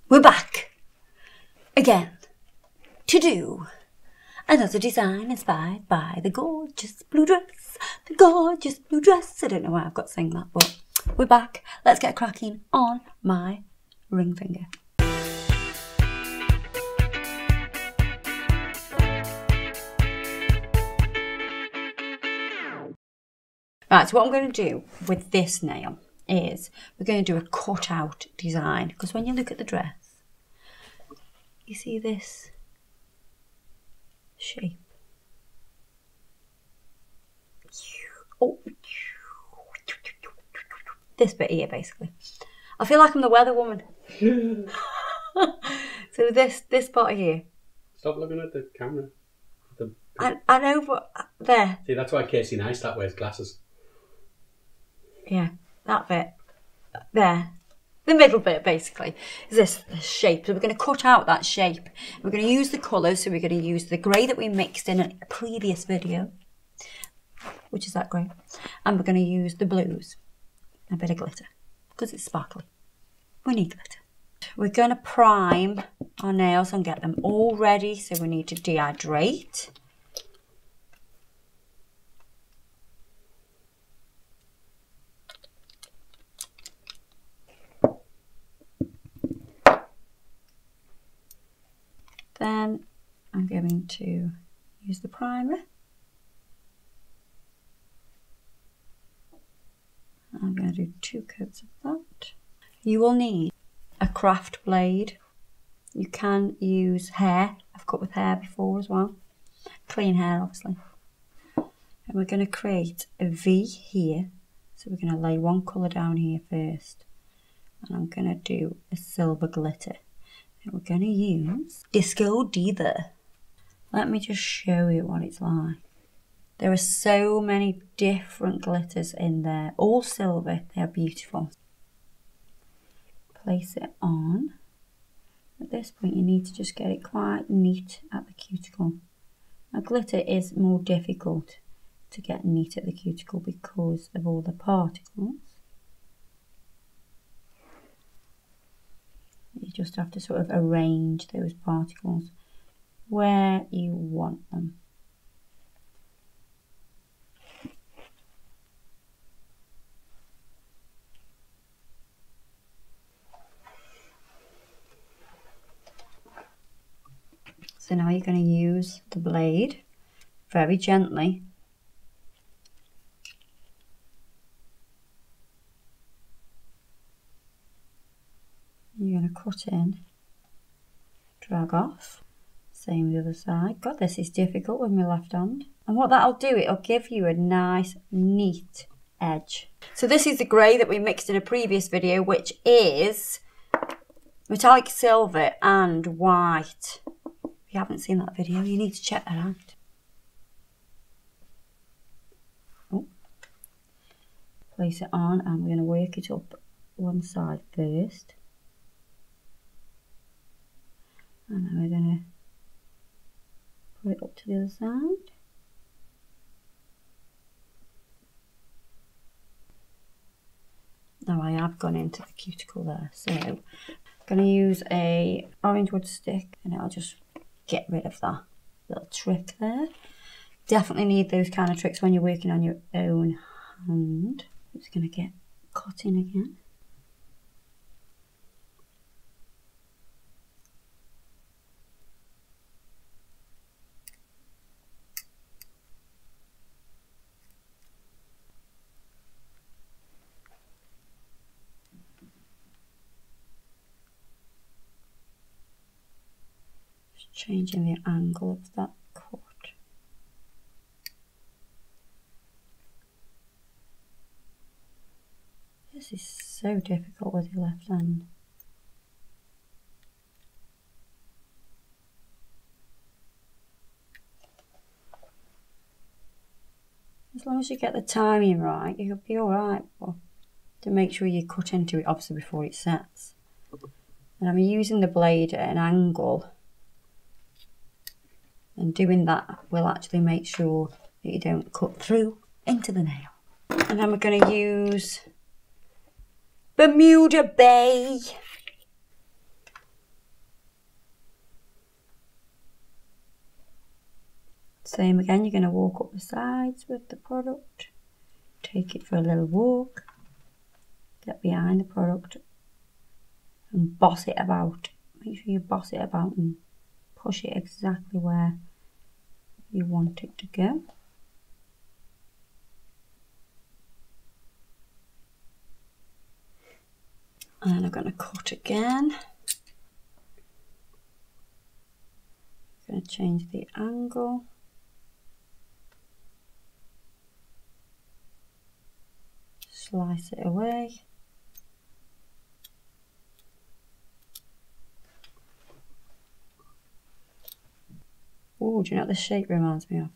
We're back again to do another design inspired by the gorgeous blue dress. The gorgeous blue dress. I don't know why I've got to sing that, but we're back. Let's get cracking on my ring finger. Right, so what I'm going to do with this nail is we're going to do a cut out design, because when you look at the dress, you see this shape. Oh. This bit here, basically. I feel like I'm the weather woman. So this part here. Stop looking at the camera. I know, but there. See, that's why Casey Neistat wears glasses. Yeah, that bit. There. The middle bit, basically, is this shape. So we're going to cut out that shape. We're going to use the colours. So we're going to use the grey that we mixed in a previous video, which is that grey. And we're going to use the blues. A bit of glitter, because it's sparkly. We need glitter. We're going to prime our nails and get them all ready. So we need to dehydrate. Then I'm going to use the primer. I'm going to do 2 coats of that. You will need a craft blade. You can use hair. I've cut with hair before as well. Clean hair, obviously. And we're going to create a V here. So we're going to lay one colour down here first. And I'm going to do a silver glitter. We're going to use Disco Diva. Let me just show you what it's like. There are so many different glitters in there, all silver. They are beautiful. Place it on. At this point, you need to just get it quite neat at the cuticle. Now, glitter is more difficult to get neat at the cuticle because of all the particles. You just have to sort of arrange those particles where you want them. So now you're going to use the blade very gently. You're going to cut in, drag off, same with the other side. God, this is difficult with my left hand. And what that'll do, it'll give you a nice, neat edge. So this is the grey that we mixed in a previous video, which is metallic silver and white. If you haven't seen that video, you need to check that out. Oh. Place it on, and we're going to work it up one side first. And then we're going to put it up to the other side. Now I have gone into the cuticle there, so I'm going to use a orange wood stick, and it'll just get rid of that little trick there. Definitely need those kind of tricks when you're working on your own hand. It's going to get cut in again. Changing the angle of that cut. This is so difficult with your left hand. As long as you get the timing right, you'll be alright, but to make sure you cut into it obviously before it sets. And I'm using the blade at an angle. And doing that will actually make sure that you don't cut through into the nail. And then we're going to use Bermuda Bay. Same again, you're going to walk up the sides with the product, take it for a little walk, get behind the product and boss it about. Make sure you boss it about and push it exactly where you want it to go. And I'm going to cut again. I'm going to change the angle. Slice it away. Oh, do you know what this shape reminds me of?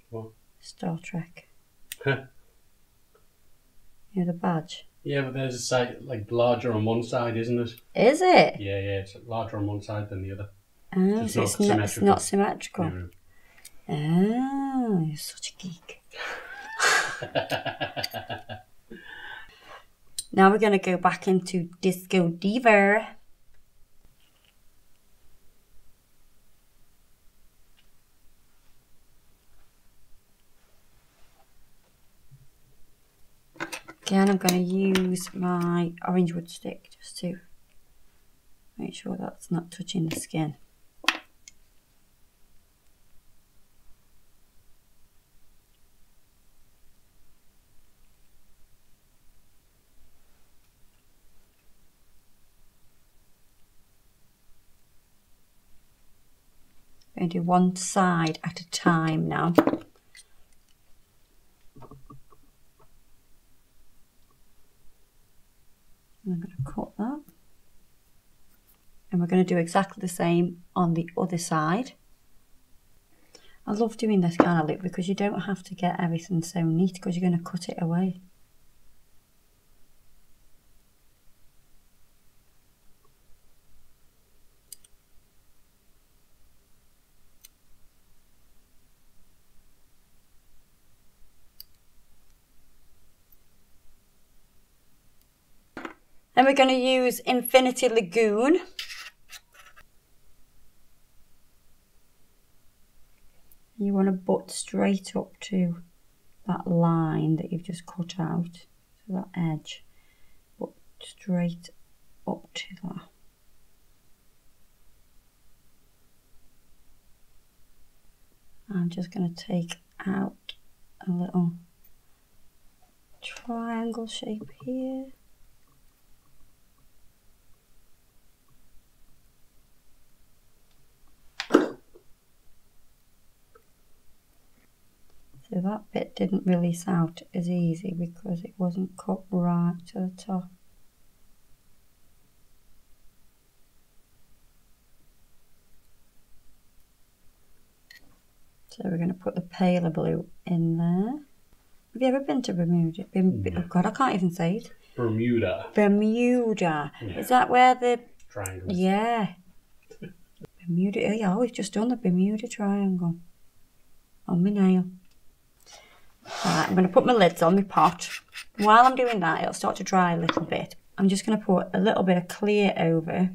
What? Star Trek. You know the badge? Yeah, but there's a side, like, larger on one side, isn't it? Is it? Yeah, it's larger on one side than the other. Oh, so it's not symmetrical. No. Oh, you're such a geek. Now we're going to go back into Disco Diva. Again, I'm going to use my orange wood stick just to make sure that's not touching the skin. I'm going to do one side at a time now. I'm going to cut that. And we're going to do exactly the same on the other side. I love doing this kind of look because you don't have to get everything so neat because you're going to cut it away. Then we're going to use Infinity Lagoon. You want to butt straight up to that line that you've just cut out, so that edge, butt straight up to that. I'm just going to take out a little triangle shape here. So that bit didn't release out as easy because it wasn't cut right to the top. So we're going to put the paler blue in there. Have you ever been to Bermuda? Oh God, I can't even say it. Bermuda. Bermuda. Yeah. Is that where the... Triangle. Yeah. Bermuda. Oh yeah, we've just done the Bermuda Triangle on my nail. Alright, I'm going to put my lids on my pot. While I'm doing that, it'll start to dry a little bit. I'm just going to put a little bit of clear over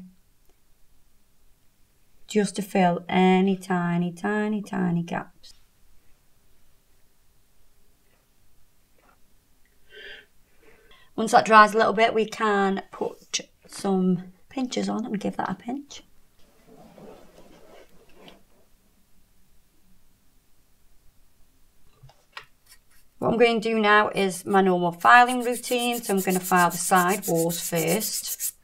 just to fill any tiny gaps. Once that dries a little bit, we can put some pinches on and give that a pinch. What I'm going to do now is my normal filing routine. So I'm going to file the side walls first.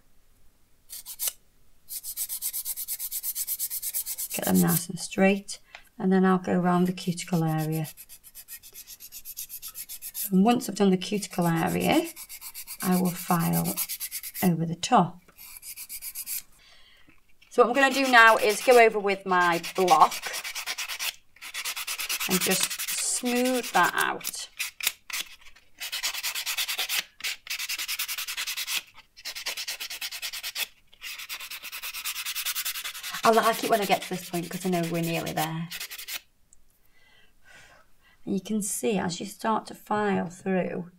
Get them nice and straight. And then I'll go around the cuticle area. And once I've done the cuticle area, I will file over the top. So what I'm going to do now is go over with my block and just smooth that out. I like it when I get to this point because I know we're nearly there. And you can see as you start to file through,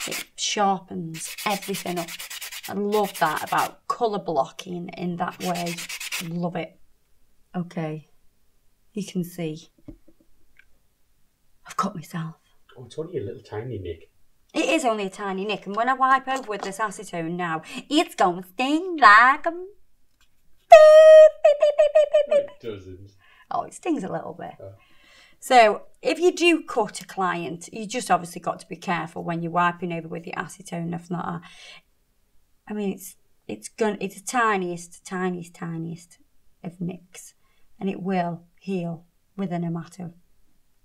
it sharpens everything up. I love that about colour blocking in that way. Love it. Okay. you can see I've cut myself. Oh, it's only a little tiny nick. It is only a tiny nick, and when I wipe over with this acetone now, it's going to sting like a beep, beep, beep, beep, beep, beep, beep. It doesn't. Oh, it stings a little bit. Oh. So if you do cut a client, you just obviously got to be careful when you're wiping over with your acetone. If not, I mean, it's the tiniest of nicks, and it will heal within a matter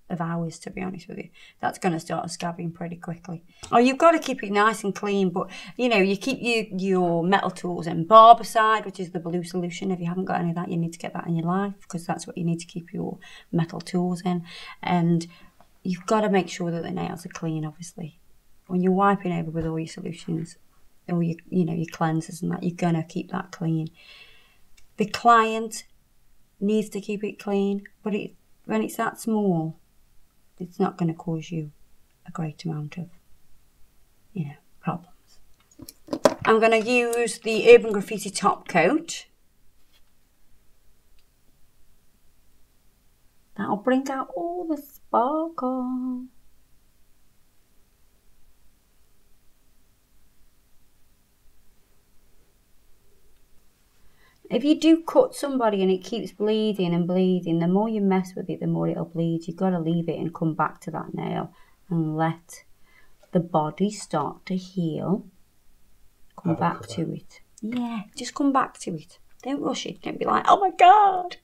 of hours, to be honest with you. That's going to start scabbing pretty quickly. Oh, you've got to keep it nice and clean, but you know, you keep your metal tools in Barbicide, which is the blue solution. If you haven't got any of that, you need to get that in your life, because that's what you need to keep your metal tools in. And you've got to make sure that the nails are clean, obviously. When you're wiping over with all your solutions, or your cleansers and that, you're going to keep that clean. The client needs to keep it clean, but when it's that small, it's not going to cause you a great amount of, problems. I'm going to use the Urban Graffiti top coat. That'll bring out all the sparkle. If you do cut somebody and it keeps bleeding and bleeding, the more you mess with it, the more it'll bleed. You've got to leave it and come back to that nail and let the body start to heal. Come back to it. Yeah, just come back to it. Don't rush it. Don't be like, oh my God,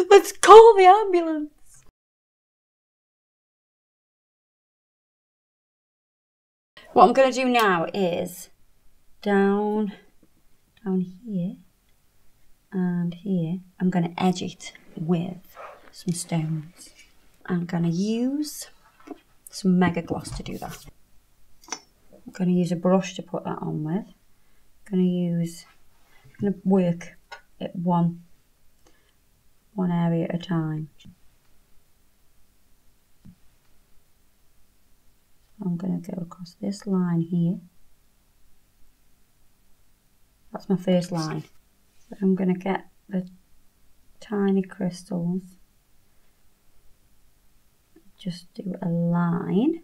let's call the ambulance. What I'm going to do now is down here and here, I'm going to edge it with some stones. I'm going to use some Mega Gloss to do that. I'm going to use a brush to put that on with. I'm going to work it one area at a time. I'm going to go across this line here. That's my first line. So I'm going to get the tiny crystals, just do a line.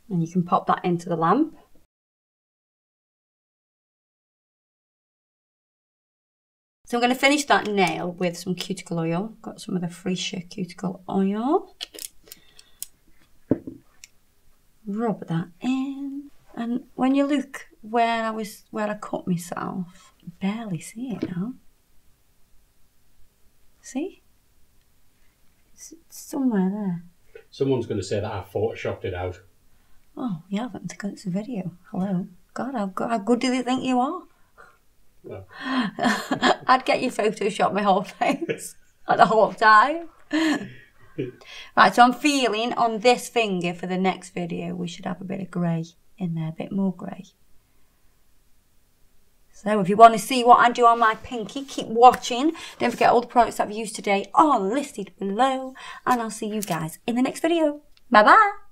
And you can pop that into the lamp. So I'm going to finish that nail with some cuticle oil. Got some of the Freesia cuticle oil. Rub that in. And when you look where I cut myself, you barely see it now. See? It's somewhere there. Someone's going to say that I photoshopped it out. Oh, you haven't, because it's a video. Hello. God, how good do they think you are? Well. I'd get you Photoshop my whole face at the whole time. Right, so I'm feeling on this finger for the next video, we should have a bit of grey in there, a bit more grey. So if you want to see what I do on my pinky, keep watching. Don't forget all the products I've used today are listed below. And I'll see you guys in the next video. Bye-bye.